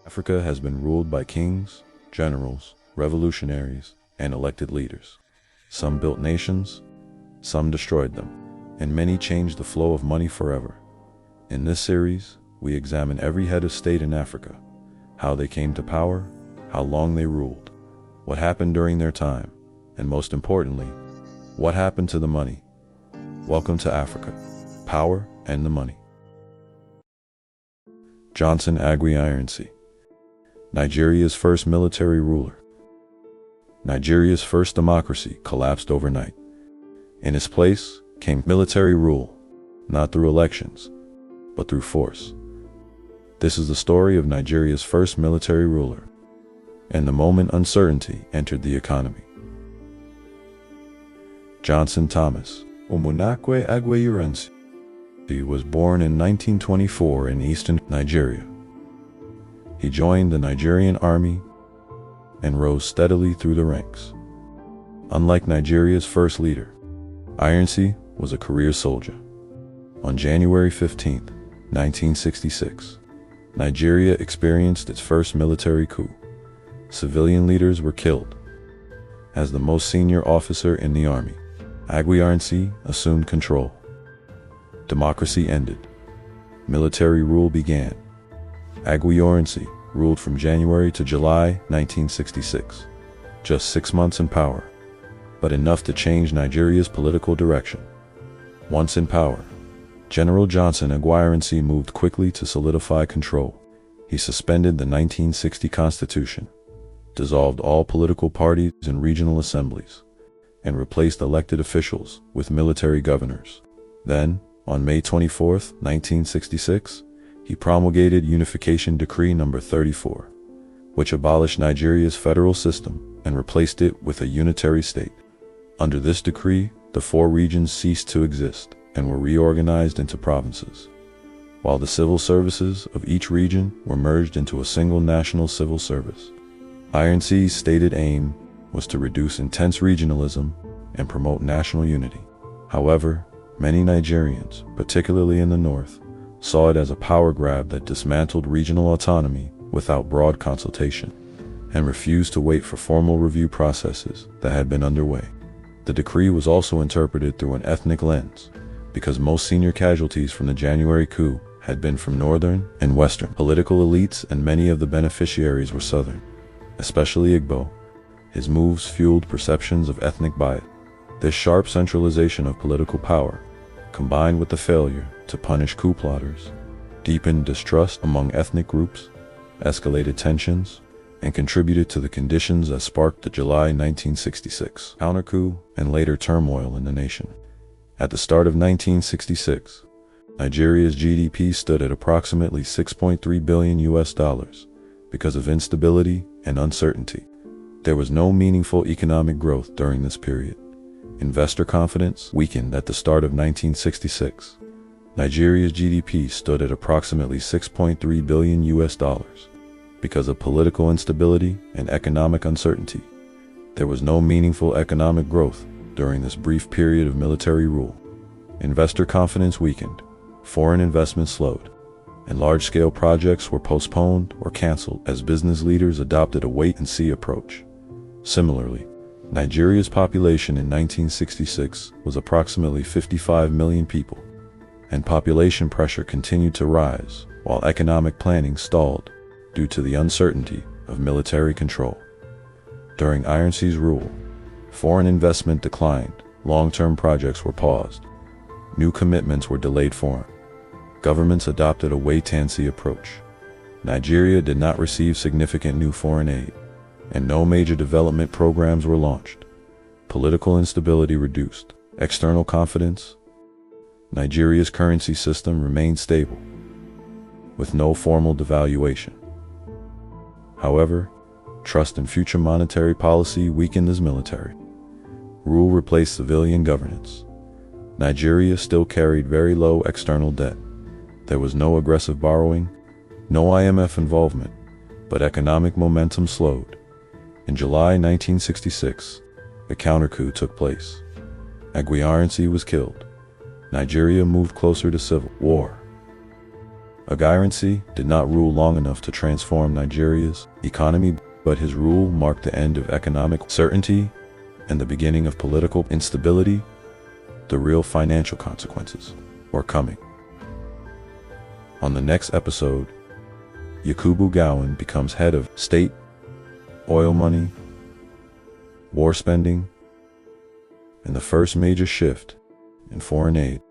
Africa has been ruled by kings, generals, revolutionaries, and elected leaders. Some built nations, some destroyed them, and many changed the flow of money forever. In this series, we examine every head of state in Africa, how they came to power, how long they ruled, what happened during their time, and most importantly, what happened to the money. Welcome to Africa, Power and the Money. Johnson Aguiyi-Ironsi, Nigeria's first military ruler. Nigeria's first democracy collapsed overnight. In its place came military rule, not through elections, but through force. This is the story of Nigeria's first military ruler, and the moment uncertainty entered the economy. Johnson Thomas Aguiyi-Ironsi. He was born in 1924 in eastern Nigeria. He joined the Nigerian army and rose steadily through the ranks. Unlike Nigeria's first leader, Ironsi was a career soldier. On January 15, 1966, Nigeria experienced its first military coup. Civilian leaders were killed. As the most senior officer in the army, Aguiyi-Ironsi assumed control. Democracy ended. Military rule began. Aguiyi-Ironsi ruled from January to July 1966, just 6 months in power, but enough to change Nigeria's political direction. Once in power, General Johnson Aguiyi-Ironsi moved quickly to solidify control. He suspended the 1960 Constitution, dissolved all political parties and regional assemblies, and replaced elected officials with military governors. Then, on May 24, 1966, he promulgated Unification Decree No. 34, which abolished Nigeria's federal system and replaced it with a unitary state. Under this decree, the 4 regions ceased to exist and were reorganized into provinces, while the civil services of each region were merged into a single national civil service. Ironsi's stated aim was to reduce intense regionalism and promote national unity. However, many Nigerians, particularly in the north, saw it as a power grab that dismantled regional autonomy without broad consultation, and refused to wait for formal review processes that had been underway. The decree was also interpreted through an ethnic lens, because most senior casualties from the January coup had been from northern and western political elites, and many of the beneficiaries were southern, especially Igbo. His moves fueled perceptions of ethnic bias. This sharp centralization of political power, combined with the failure to punish coup plotters, deepened distrust among ethnic groups, escalated tensions, and contributed to the conditions that sparked the July 1966 counter-coup and later turmoil in the nation. At the start of 1966, Nigeria's GDP stood at approximately $6.3 billion because of instability and uncertainty. There was no meaningful economic growth during this period. Investor confidence weakened at the start of 1966. Nigeria's GDP stood at approximately $6.3 billion. Because of political instability and economic uncertainty, there was no meaningful economic growth during this brief period of military rule. Investor confidence weakened, foreign investment slowed, and large-scale projects were postponed or canceled as business leaders adopted a wait-and-see approach. Similarly, Nigeria's population in 1966 was approximately 55 million people, and population pressure continued to rise while economic planning stalled due to the uncertainty of military control. During Ironsi's rule, foreign investment declined, long-term projects were paused, new commitments were delayed for him. Governments adopted a wait-and-see approach. Nigeria did not receive significant new foreign aid, and no major development programs were launched. Political instability reduced external confidence. Nigeria's currency system remained stable, with no formal devaluation. However, trust in future monetary policy weakened as military rule replaced civilian governance. Nigeria still carried very low external debt. There was no aggressive borrowing, no IMF involvement, but economic momentum slowed. In July 1966, a counter-coup took place. Aguiyi-Ironsi was killed. Nigeria moved closer to civil war. Aguiyi-Ironsi did not rule long enough to transform Nigeria's economy, but his rule marked the end of economic certainty and the beginning of political instability. The real financial consequences were coming. On the next episode, Yakubu Gowon becomes head of state, oil money, war spending, and the first major shift in foreign aid.